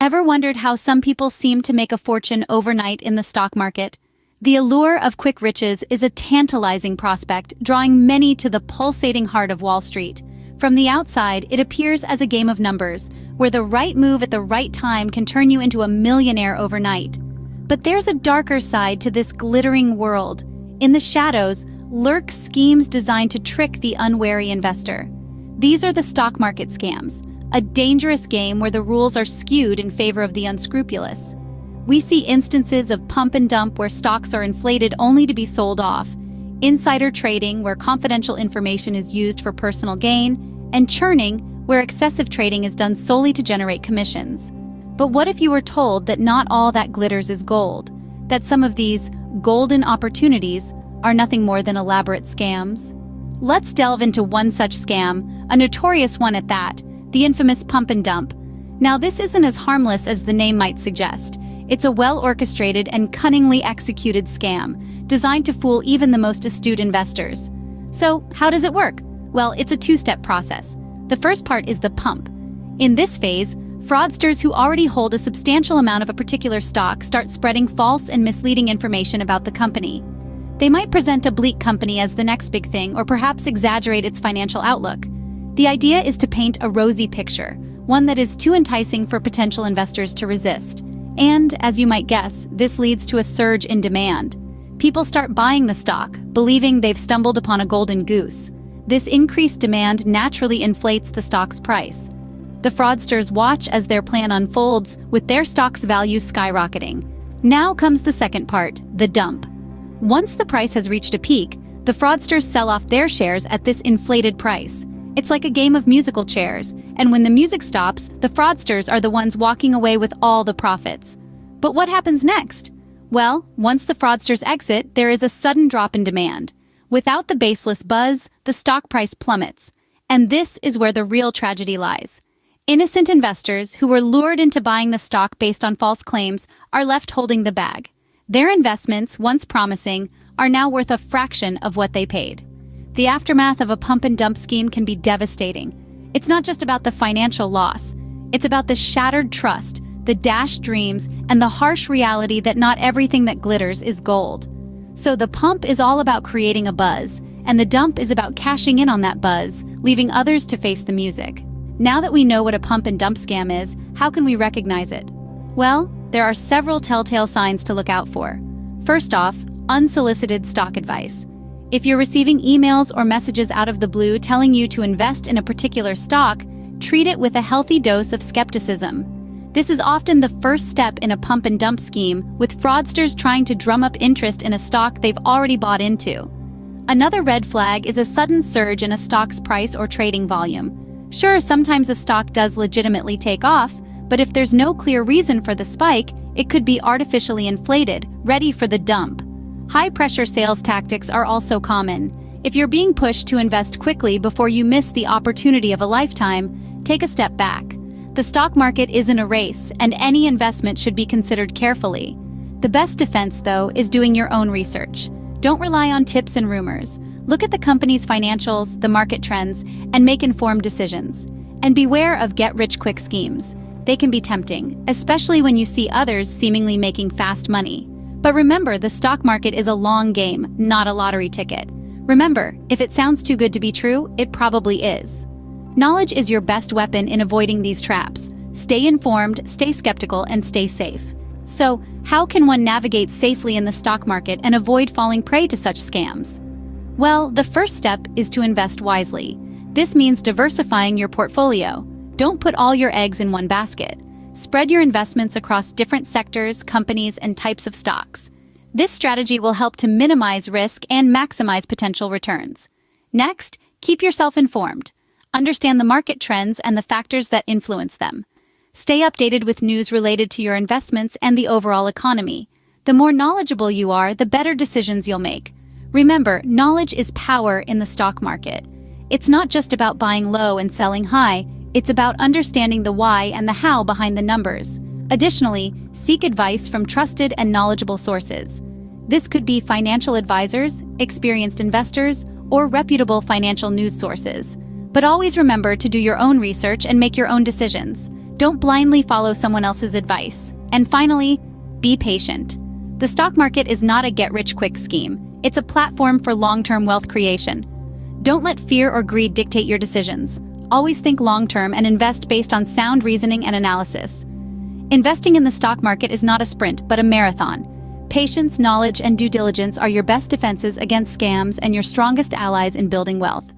Ever wondered how some people seem to make a fortune overnight in the stock market? The allure of quick riches is a tantalizing prospect, drawing many to the pulsating heart of Wall Street. From the outside, it appears as a game of numbers, where the right move at the right time can turn you into a millionaire overnight. But there's a darker side to this glittering world. In the shadows, lurk schemes designed to trick the unwary investor. These are the stock market scams, a dangerous game where the rules are skewed in favor of the unscrupulous. We see instances of pump and dump where stocks are inflated only to be sold off, insider trading where confidential information is used for personal gain, and churning where excessive trading is done solely to generate commissions. But what if you were told that not all that glitters is gold, that some of these golden opportunities are nothing more than elaborate scams? Let's delve into one such scam, a notorious one at that, the infamous pump and dump. Now, this isn't as harmless as the name might suggest. It's a well-orchestrated and cunningly executed scam, designed to fool even the most astute investors. So, how does it work? Well, it's a two-step process. The first part is the pump. In this phase, fraudsters who already hold a substantial amount of a particular stock start spreading false and misleading information about the company. They might present a bleak company as the next big thing, or perhaps exaggerate its financial outlook. The idea is to paint a rosy picture, one that is too enticing for potential investors to resist. And, as you might guess, this leads to a surge in demand. People start buying the stock, believing they've stumbled upon a golden goose. This increased demand naturally inflates the stock's price. The fraudsters watch as their plan unfolds, with their stock's value skyrocketing. Now comes the second part, the dump. Once the price has reached a peak, the fraudsters sell off their shares at this inflated price. It's like a game of musical chairs, and when the music stops, the fraudsters are the ones walking away with all the profits. But what happens next? Well, once the fraudsters exit, there is a sudden drop in demand. Without the baseless buzz, the stock price plummets. And this is where the real tragedy lies. Innocent investors who were lured into buying the stock based on false claims are left holding the bag. Their investments, once promising, are now worth a fraction of what they paid. The aftermath of a pump and dump scheme can be devastating. It's not just about the financial loss. It's about the shattered trust, the dashed dreams, and the harsh reality that not everything that glitters is gold. So the pump is all about creating a buzz, and the dump is about cashing in on that buzz, leaving others to face the music. Now that we know what a pump and dump scam is, how can we recognize it? Well, there are several telltale signs to look out for. First off, unsolicited stock advice. If you're receiving emails or messages out of the blue telling you to invest in a particular stock, treat it with a healthy dose of skepticism. This is often the first step in a pump and dump scheme, with fraudsters trying to drum up interest in a stock they've already bought into. Another red flag is a sudden surge in a stock's price or trading volume. Sure, sometimes a stock does legitimately take off, but if there's no clear reason for the spike, it could be artificially inflated, ready for the dump. High-pressure sales tactics are also common. If you're being pushed to invest quickly before you miss the opportunity of a lifetime, take a step back. The stock market isn't a race, and any investment should be considered carefully. The best defense, though, is doing your own research. Don't rely on tips and rumors. Look at the company's financials, the market trends, and make informed decisions. And beware of get-rich-quick schemes. They can be tempting, especially when you see others seemingly making fast money. But remember, the stock market is a long game, not a lottery ticket. Remember, if it sounds too good to be true, it probably is. Knowledge is your best weapon in avoiding these traps. Stay informed, stay skeptical, and stay safe. So, how can one navigate safely in the stock market and avoid falling prey to such scams? Well, the first step is to invest wisely. This means diversifying your portfolio. Don't put all your eggs in one basket. Spread your investments across different sectors, companies, and types of stocks. This strategy will help to minimize risk and maximize potential returns. Next, keep yourself informed. Understand the market trends and the factors that influence them. Stay updated with news related to your investments and the overall economy. The more knowledgeable you are, the better decisions you'll make. Remember, knowledge is power in the stock market. It's not just about buying low and selling high. It's about understanding the why and the how behind the numbers. Additionally, seek advice from trusted and knowledgeable sources. This could be financial advisors, experienced investors, or reputable financial news sources. But always remember to do your own research and make your own decisions. Don't blindly follow someone else's advice. And finally, be patient. The stock market is not a get-rich-quick scheme. It's a platform for long-term wealth creation. Don't let fear or greed dictate your decisions. Always think long-term and invest based on sound reasoning and analysis. Investing in the stock market is not a sprint, but a marathon. Patience, knowledge, and due diligence are your best defenses against scams and your strongest allies in building wealth.